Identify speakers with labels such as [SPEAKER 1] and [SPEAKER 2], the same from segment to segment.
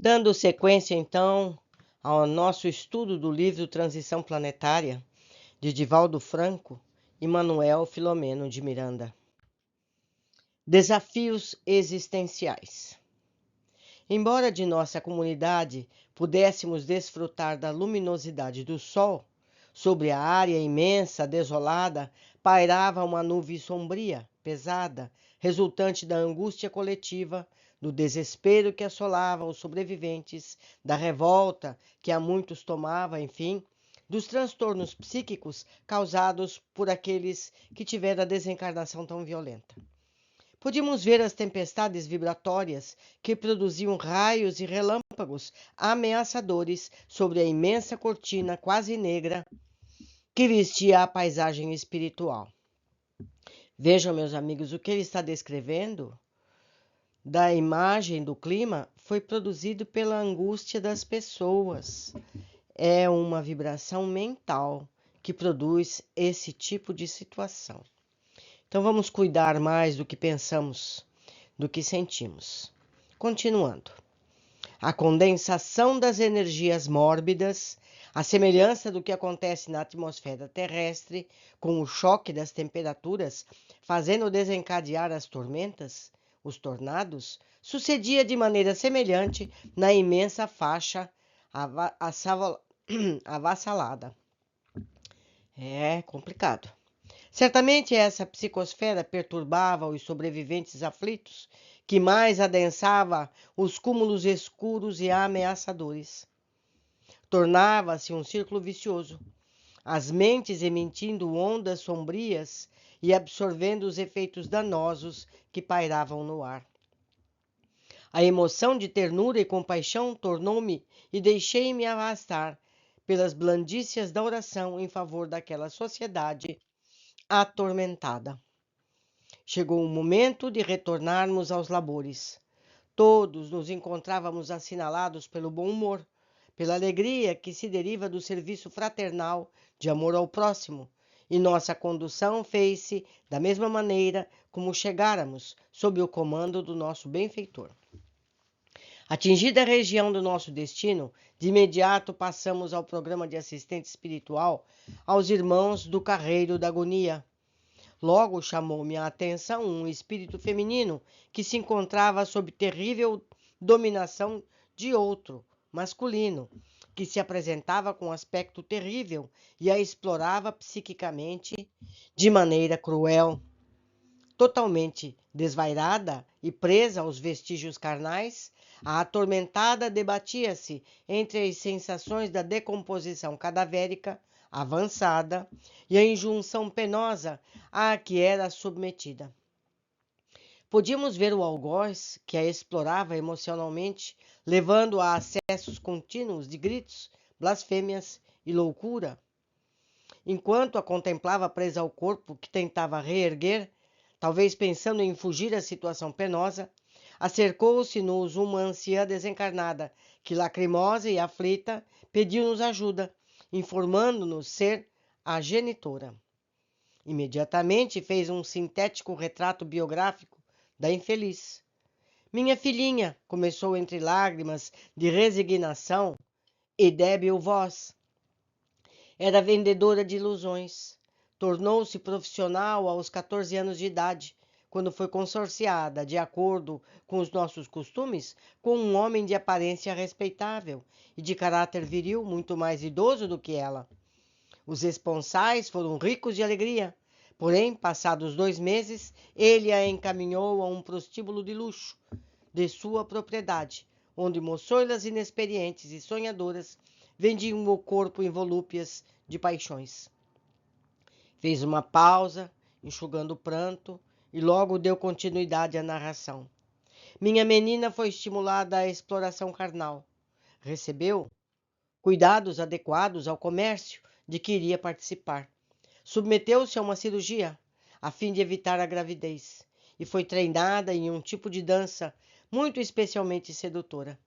[SPEAKER 1] Dando sequência, então, ao nosso estudo do livro Transição Planetária, de Divaldo Franco e Manuel Filomeno de Miranda. Desafios existenciais. Embora de nossa comunidade pudéssemos desfrutar da luminosidade do sol, sobre a área imensa, desolada, pairava uma nuvem sombria, pesada, resultante da angústia coletiva, do desespero que assolava os sobreviventes, da revolta que a muitos tomava, enfim, dos transtornos psíquicos causados por aqueles que tiveram a desencarnação tão violenta. Podíamos ver as tempestades vibratórias que produziam raios e relâmpagos ameaçadores sobre a imensa cortina quase negra que vestia a paisagem espiritual. Vejam, meus amigos, o que ele está descrevendo da imagem do clima foi produzido pela angústia das pessoas. É uma vibração mental que produz esse tipo de situação. Então vamos cuidar mais do que pensamos, do que sentimos. Continuando. A condensação das energias mórbidas, a semelhança do que acontece na atmosfera terrestre, com o choque das temperaturas, fazendo desencadear as tormentas, os tornados, sucedia de maneira semelhante na imensa faixa avassalada. É complicado. Certamente essa psicosfera perturbava os sobreviventes aflitos, que mais adensava os cúmulos escuros e ameaçadores. Tornava-se um círculo vicioso, as mentes emitindo ondas sombrias e absorvendo os efeitos danosos que pairavam no ar. A emoção de ternura e compaixão tornou-me e deixei-me arrastar pelas blandícias da oração em favor daquela sociedade atormentada. Chegou o momento de retornarmos aos labores. Todos nos encontrávamos assinalados pelo bom humor, pela alegria que se deriva do serviço fraternal de amor ao próximo, e nossa condução fez-se da mesma maneira como chegáramos sob o comando do nosso benfeitor. Atingida a região do nosso destino, de imediato passamos ao programa de assistente espiritual aos irmãos do Carreiro da Agonia. Logo chamou-me a atenção um espírito feminino que se encontrava sob terrível dominação de outro, masculino, que se apresentava com aspecto terrível e a explorava psiquicamente de maneira cruel. Totalmente desvairada e presa aos vestígios carnais, a atormentada debatia-se entre as sensações da decomposição cadavérica avançada e a injunção penosa a que era submetida. Podíamos ver o algoz que a explorava emocionalmente, levando a acessos contínuos de gritos, blasfêmias e loucura. Enquanto a contemplava presa ao corpo que tentava reerguer, talvez pensando em fugir à situação penosa, acercou-se-nos uma anciã desencarnada, que, lacrimosa e aflita, pediu-nos ajuda, informando-nos ser a genitora. Imediatamente fez um sintético retrato biográfico da infeliz. Minha filhinha, começou entre lágrimas de resignação e débil voz. Era vendedora de ilusões. Tornou-se profissional aos 14 anos de idade, quando foi consorciada, de acordo com os nossos costumes, com um homem de aparência respeitável e de caráter viril muito mais idoso do que ela. Os esponsais foram ricos de alegria, porém, passados 2 meses, ele a encaminhou a um prostíbulo de luxo de sua propriedade, onde moçoilas inexperientes e sonhadoras vendiam o corpo em volúpias de paixões. Fez uma pausa, enxugando o pranto, e logo deu continuidade à narração. Minha menina foi estimulada à exploração carnal. Recebeu cuidados adequados ao comércio de que iria participar. Submeteu-se a uma cirurgia, a fim de evitar a gravidez, e foi treinada em um tipo de dança muito especialmente sedutora.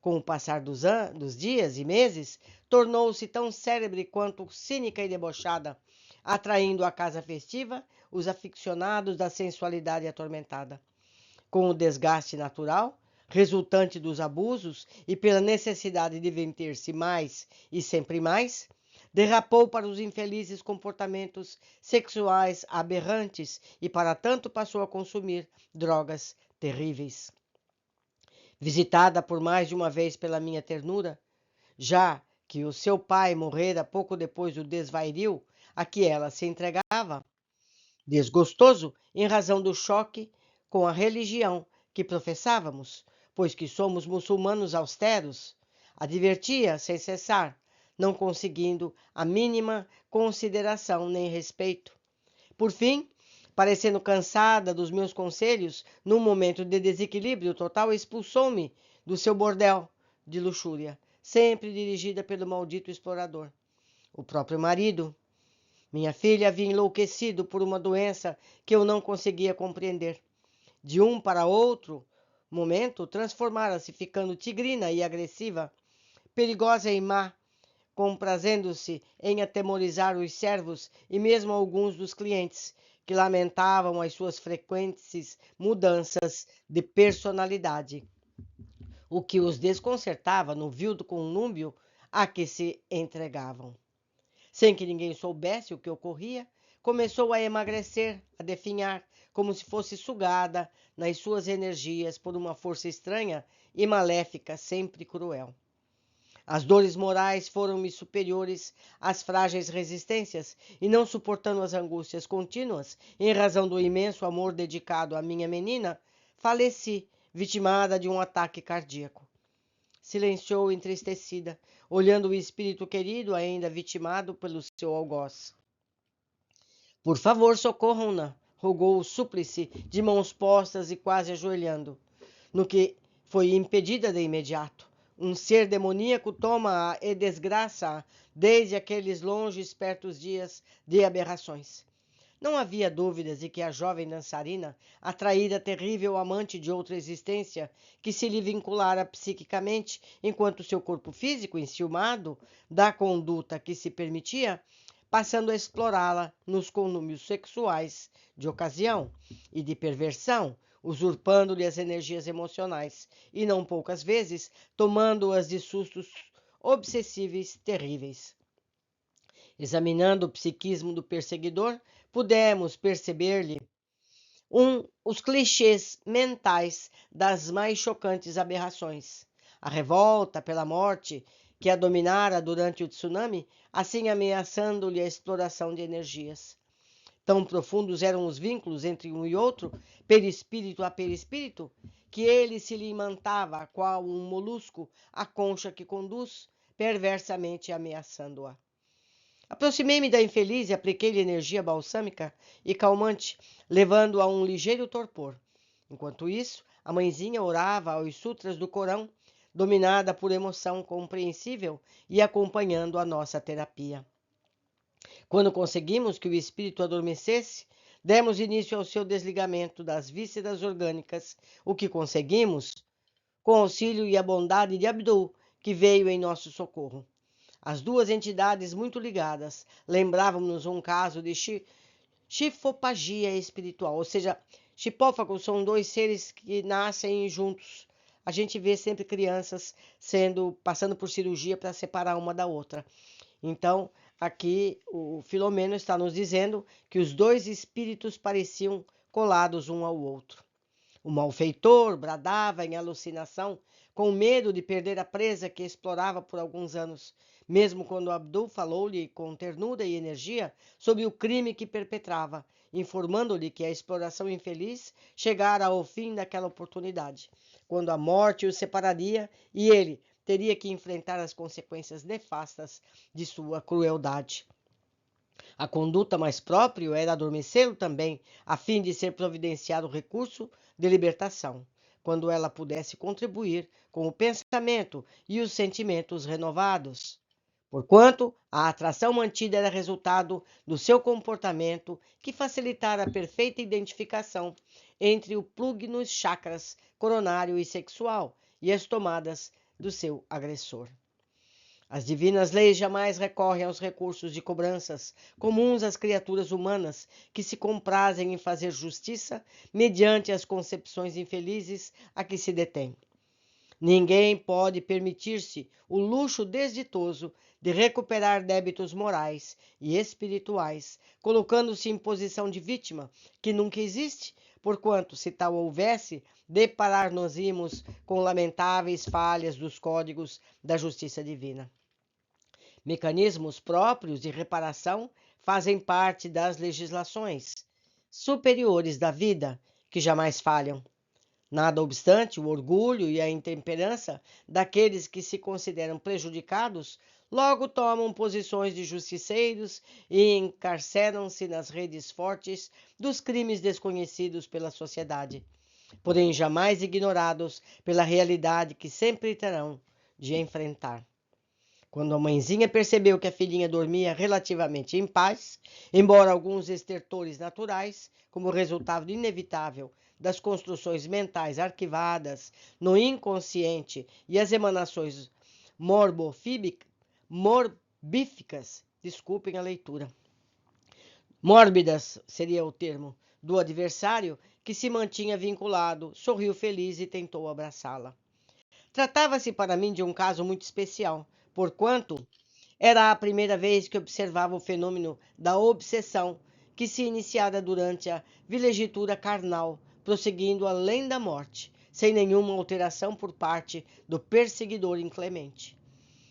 [SPEAKER 1] Com o passar dos dias e meses, tornou-se tão célebre quanto cínica e debochada, atraindo à casa festiva os aficionados da sensualidade atormentada. Com o desgaste natural, resultante dos abusos e pela necessidade de vender-se mais e sempre mais, derrapou para os infelizes comportamentos sexuais aberrantes e, para tanto, passou a consumir drogas terríveis. Visitada por mais de uma vez pela minha ternura, já que o seu pai morrera pouco depois do desvario a que ela se entregava, desgostoso em razão do choque com a religião que professávamos, pois que somos muçulmanos austeros, advertia sem cessar, não conseguindo a mínima consideração nem respeito. Por fim, parecendo cansada dos meus conselhos, num momento de desequilíbrio total, expulsou-me do seu bordel de luxúria, sempre dirigida pelo maldito explorador. O próprio marido. Minha filha havia enlouquecido por uma doença que eu não conseguia compreender. De um para outro momento, transformara-se, ficando tigrina e agressiva, perigosa e má, comprazendo-se em atemorizar os servos e mesmo alguns dos clientes, que lamentavam as suas frequentes mudanças de personalidade, o que os desconcertava no vil conúbio a que se entregavam. Sem que ninguém soubesse o que ocorria, começou a emagrecer, a definhar, como se fosse sugada nas suas energias por uma força estranha e maléfica, sempre cruel. As dores morais foram-me superiores às frágeis resistências, e não suportando as angústias contínuas, em razão do imenso amor dedicado à minha menina, faleci, vitimada de um ataque cardíaco. Silenciou entristecida, olhando o espírito querido ainda vitimado pelo seu algoz. Por favor, socorram-na, rogou o súplice, de mãos postas e quase ajoelhando, no que foi impedida de imediato. Um ser demoníaco toma-a e desgraça-a desde aqueles longe espertos dias de aberrações. Não havia dúvidas de que a jovem dançarina, atraída terrível amante de outra existência, que se lhe vinculara psiquicamente, enquanto seu corpo físico, enciumado da conduta que se permitia, passando a explorá-la nos conúbios sexuais de ocasião e de perversão, usurpando-lhe as energias emocionais e, não poucas vezes, tomando-as de sustos obsessíveis terríveis. Examinando o psiquismo do perseguidor, pudemos perceber-lhe os clichês mentais das mais chocantes aberrações. A revolta pela morte que a dominara durante o tsunami, assim ameaçando-lhe a exploração de energias. Tão profundos eram os vínculos entre um e outro, perispírito a perispírito, que ele se lhe imantava, qual um molusco, a concha que conduz, perversamente ameaçando-a. Aproximei-me da infeliz e apliquei-lhe energia balsâmica e calmante, levando-a a um ligeiro torpor. Enquanto isso, a mãezinha orava aos sutras do Corão, dominada por emoção compreensível e acompanhando a nossa terapia. Quando conseguimos que o espírito adormecesse, demos início ao seu desligamento das vísceras orgânicas, o que conseguimos com auxílio e a bondade de Abdul, que veio em nosso socorro. As duas entidades muito ligadas lembravam-nos um caso de chifopagia espiritual, ou seja, chipófagos são dois seres que nascem juntos. A gente vê sempre crianças passando por cirurgia para separar uma da outra. Então, aqui o Filomeno está nos dizendo que os dois espíritos pareciam colados um ao outro. O malfeitor bradava em alucinação, com medo de perder a presa que explorava por alguns anos, mesmo quando Abdul falou-lhe com ternura e energia sobre o crime que perpetrava, informando-lhe que a exploração infeliz chegara ao fim daquela oportunidade, quando a morte o separaria e ele teria que enfrentar as consequências nefastas de sua crueldade. A conduta mais própria era adormecê-lo também, a fim de ser providenciado o recurso de libertação, quando ela pudesse contribuir com o pensamento e os sentimentos renovados. Porquanto a atração mantida era resultado do seu comportamento que facilitara a perfeita identificação entre o plug nos chakras coronário e sexual e as tomadas do seu agressor. As divinas leis jamais recorrem aos recursos de cobranças comuns às criaturas humanas que se comprazem em fazer justiça mediante as concepções infelizes a que se detêm. Ninguém pode permitir-se o luxo desditoso de recuperar débitos morais e espirituais, colocando-se em posição de vítima, que nunca existe, porquanto, se tal houvesse, deparar-nos-íamos com lamentáveis falhas dos códigos da justiça divina. Mecanismos próprios de reparação fazem parte das legislações superiores da vida, que jamais falham. Nada obstante, o orgulho e a intemperança daqueles que se consideram prejudicados logo tomam posições de justiceiros e encarceram-se nas redes fortes dos crimes desconhecidos pela sociedade, porém jamais ignorados pela realidade que sempre terão de enfrentar. Quando a mãezinha percebeu que a filhinha dormia relativamente em paz, embora alguns estertores naturais, como resultado inevitável das construções mentais arquivadas no inconsciente e as emanações morbíficas, desculpem a leitura, mórbidas seria o termo, do adversário, que se mantinha vinculado, sorriu feliz e tentou abraçá-la. Tratava-se para mim de um caso muito especial, porquanto era a primeira vez que observava o fenômeno da obsessão, que se iniciara durante a vilegitura carnal, prosseguindo além da morte, sem nenhuma alteração por parte do perseguidor inclemente.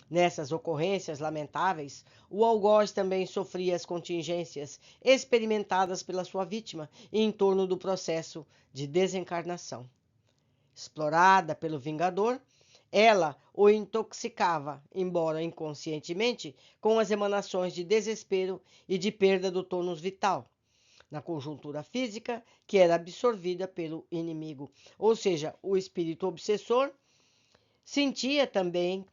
[SPEAKER 1] Nessas ocorrências lamentáveis, o algoz também sofria as contingências experimentadas pela sua vítima em torno do processo de desencarnação. Explorada pelo vingador, ela o intoxicava, embora inconscientemente, com as emanações de desespero e de perda do tônus vital, na conjuntura física que era absorvida pelo inimigo. Ou seja, o espírito obsessor sentia também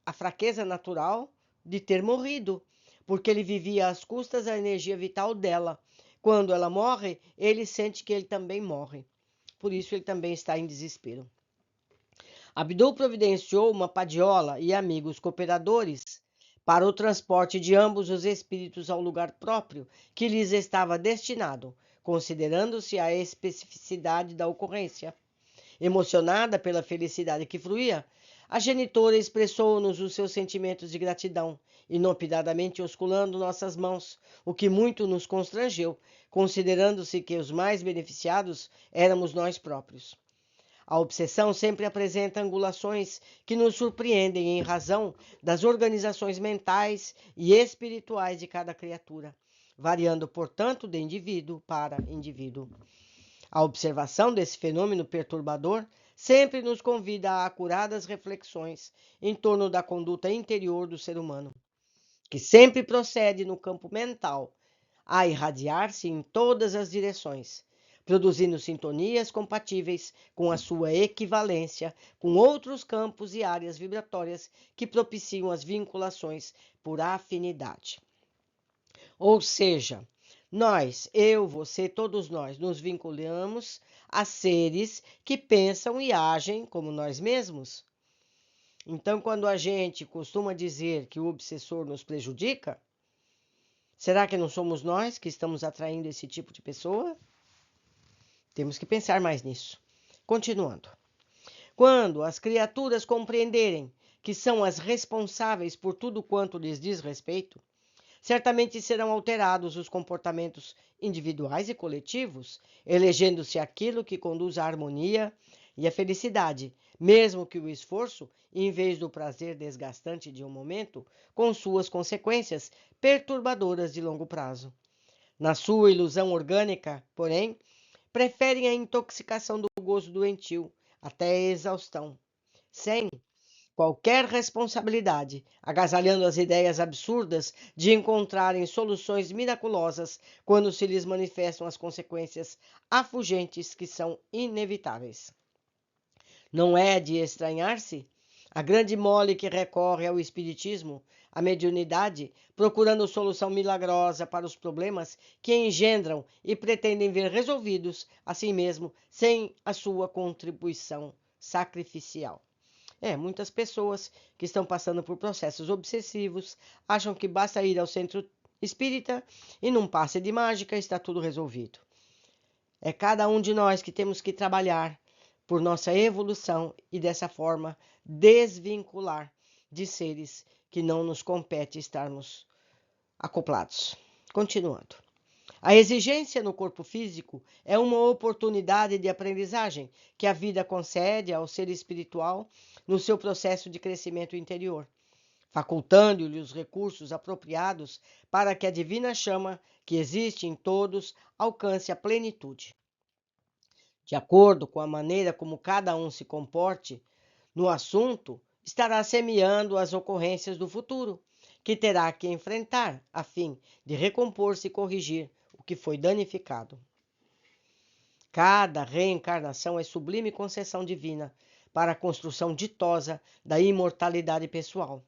[SPEAKER 1] a fraqueza natural de ter morrido, porque ele vivia às custas da energia vital dela. Quando ela morre, ele sente que ele também morre. Por isso, ele também está em desespero. Abdul providenciou uma padiola e amigos cooperadores para o transporte de ambos os espíritos ao lugar próprio que lhes estava destinado, considerando-se a especificidade da ocorrência. Emocionada pela felicidade que fruía, a genitora expressou-nos os seus sentimentos de gratidão, inopinadamente osculando nossas mãos, o que muito nos constrangeu, considerando-se que os mais beneficiados éramos nós próprios. A obsessão sempre apresenta angulações que nos surpreendem em razão das organizações mentais e espirituais de cada criatura, variando, portanto, de indivíduo para indivíduo. A observação desse fenômeno perturbador sempre nos convida a acuradas reflexões em torno da conduta interior do ser humano, que sempre procede no campo mental a irradiar-se em todas as direções, produzindo sintonias compatíveis com a sua equivalência com outros campos e áreas vibratórias que propiciam as vinculações por afinidade. Ou seja, nós, eu, você, todos nós, nos vinculamos a seres que pensam e agem como nós mesmos. Então, quando a gente costuma dizer que o obsessor nos prejudica, será que não somos nós que estamos atraindo esse tipo de pessoa? Temos que pensar mais nisso. Continuando. Quando as criaturas compreenderem que são as responsáveis por tudo quanto lhes diz respeito, certamente serão alterados os comportamentos individuais e coletivos, elegendo-se aquilo que conduz à harmonia e à felicidade, mesmo que o esforço, em vez do prazer desgastante de um momento, com suas consequências perturbadoras de longo prazo. Na sua ilusão orgânica, porém, preferem a intoxicação do gozo doentio, até a exaustão, sem qualquer responsabilidade, agasalhando as ideias absurdas de encontrarem soluções miraculosas quando se lhes manifestam as consequências afugentes que são inevitáveis. Não é de estranhar-se a grande mole que recorre ao espiritismo, à mediunidade, procurando solução milagrosa para os problemas que engendram e pretendem ver resolvidos, assim mesmo, sem a sua contribuição sacrificial. Muitas pessoas que estão passando por processos obsessivos acham que basta ir ao centro espírita e num passe de mágica está tudo resolvido. É cada um de nós que temos que trabalhar por nossa evolução e dessa forma desvincular de seres que não nos compete estarmos acoplados. Continuando. A exigência no corpo físico é uma oportunidade de aprendizagem que a vida concede ao ser espiritual no seu processo de crescimento interior, facultando-lhe os recursos apropriados para que a divina chama que existe em todos alcance a plenitude. De acordo com a maneira como cada um se comporte no assunto, estará semeando as ocorrências do futuro, que terá que enfrentar a fim de recompor-se e corrigir o que foi danificado. Cada reencarnação é sublime concessão divina para a construção ditosa da imortalidade pessoal.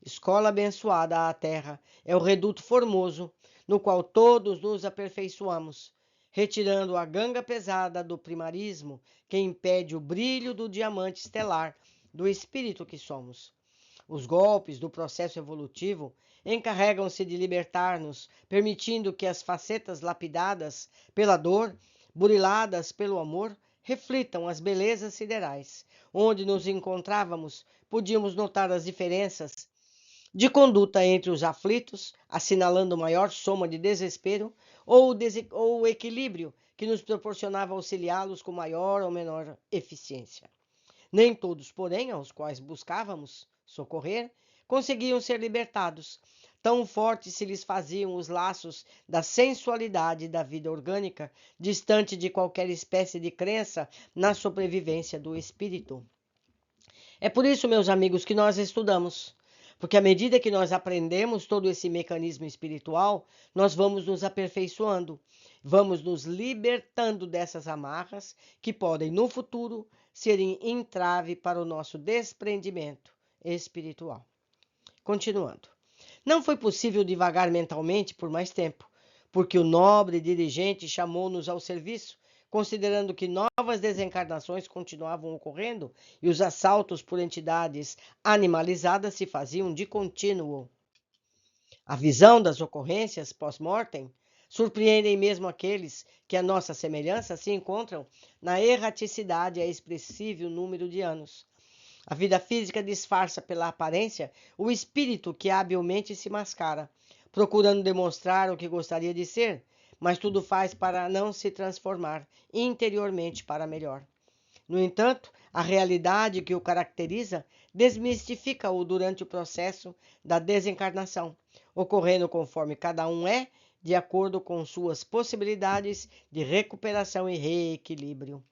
[SPEAKER 1] Escola abençoada à terra é o reduto formoso no qual todos nos aperfeiçoamos, retirando a ganga pesada do primarismo que impede o brilho do diamante estelar do espírito que somos. Os golpes do processo evolutivo encarregam-se de libertar-nos, permitindo que as facetas lapidadas pela dor, buriladas pelo amor, reflitam as belezas siderais. Onde nos encontrávamos, podíamos notar as diferenças de conduta entre os aflitos, assinalando maior soma de desespero, ou o equilíbrio que nos proporcionava auxiliá-los com maior ou menor eficiência. Nem todos, porém, aos quais buscávamos socorrer, conseguiam ser libertados. Tão fortes se lhes faziam os laços da sensualidade da vida orgânica, distante de qualquer espécie de crença na sobrevivência do espírito. É por isso, meus amigos, que nós estudamos. Porque à medida que nós aprendemos todo esse mecanismo espiritual, nós vamos nos aperfeiçoando, vamos nos libertando dessas amarras que podem, no futuro, serem entrave para o nosso desprendimento espiritual. Continuando. Não foi possível divagar mentalmente por mais tempo, porque o nobre dirigente chamou-nos ao serviço, considerando que novas desencarnações continuavam ocorrendo e os assaltos por entidades animalizadas se faziam de contínuo. A visão das ocorrências pós-mortem surpreendem mesmo aqueles que, à nossa semelhança, se encontram na erraticidade a expressivo número de anos. A vida física disfarça pela aparência o espírito que habilmente se mascara, procurando demonstrar o que gostaria de ser, mas tudo faz para não se transformar interiormente para melhor. No entanto, a realidade que o caracteriza desmistifica-o durante o processo da desencarnação, ocorrendo conforme cada um é, de acordo com suas possibilidades de recuperação e reequilíbrio.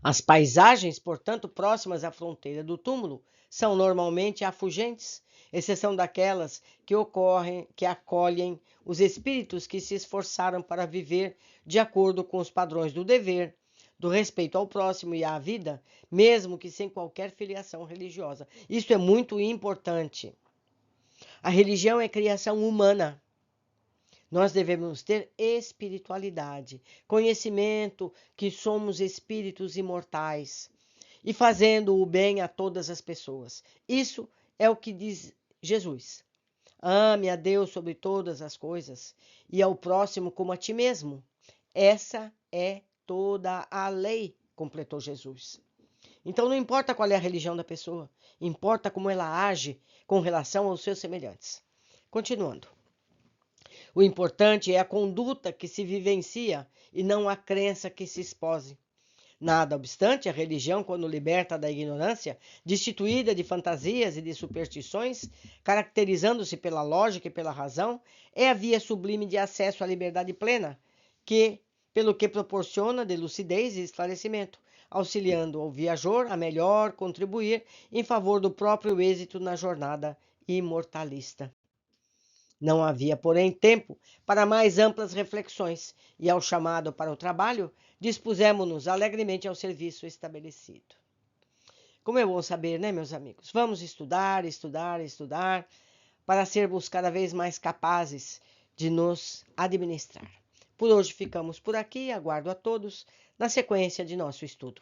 [SPEAKER 1] As paisagens, portanto, próximas à fronteira do túmulo, são normalmente afugentes, exceção daquelas que acolhem os espíritos que se esforçaram para viver de acordo com os padrões do dever, do respeito ao próximo e à vida, mesmo que sem qualquer filiação religiosa. Isso é muito importante. A religião é criação humana. Nós devemos ter espiritualidade, conhecimento que somos espíritos imortais e fazendo o bem a todas as pessoas. Isso é o que diz Jesus. Ame a Deus sobre todas as coisas e ao próximo como a ti mesmo. Essa é toda a lei, completou Jesus. Então não importa qual é a religião da pessoa, importa como ela age com relação aos seus semelhantes. Continuando. O importante é a conduta que se vivencia e não a crença que se expose. Nada obstante, a religião, quando liberta da ignorância, destituída de fantasias e de superstições, caracterizando-se pela lógica e pela razão, é a via sublime de acesso à liberdade plena, pelo que proporciona de lucidez e esclarecimento, auxiliando o viajor a melhor contribuir em favor do próprio êxito na jornada imortalista. Não havia, porém, tempo para mais amplas reflexões, e ao chamado para o trabalho, dispusemos-nos alegremente ao serviço estabelecido. Como é bom saber, né, meus amigos? Vamos estudar, estudar, estudar, para sermos cada vez mais capazes de nos administrar. Por hoje ficamos por aqui, aguardo a todos na sequência de nosso estudo.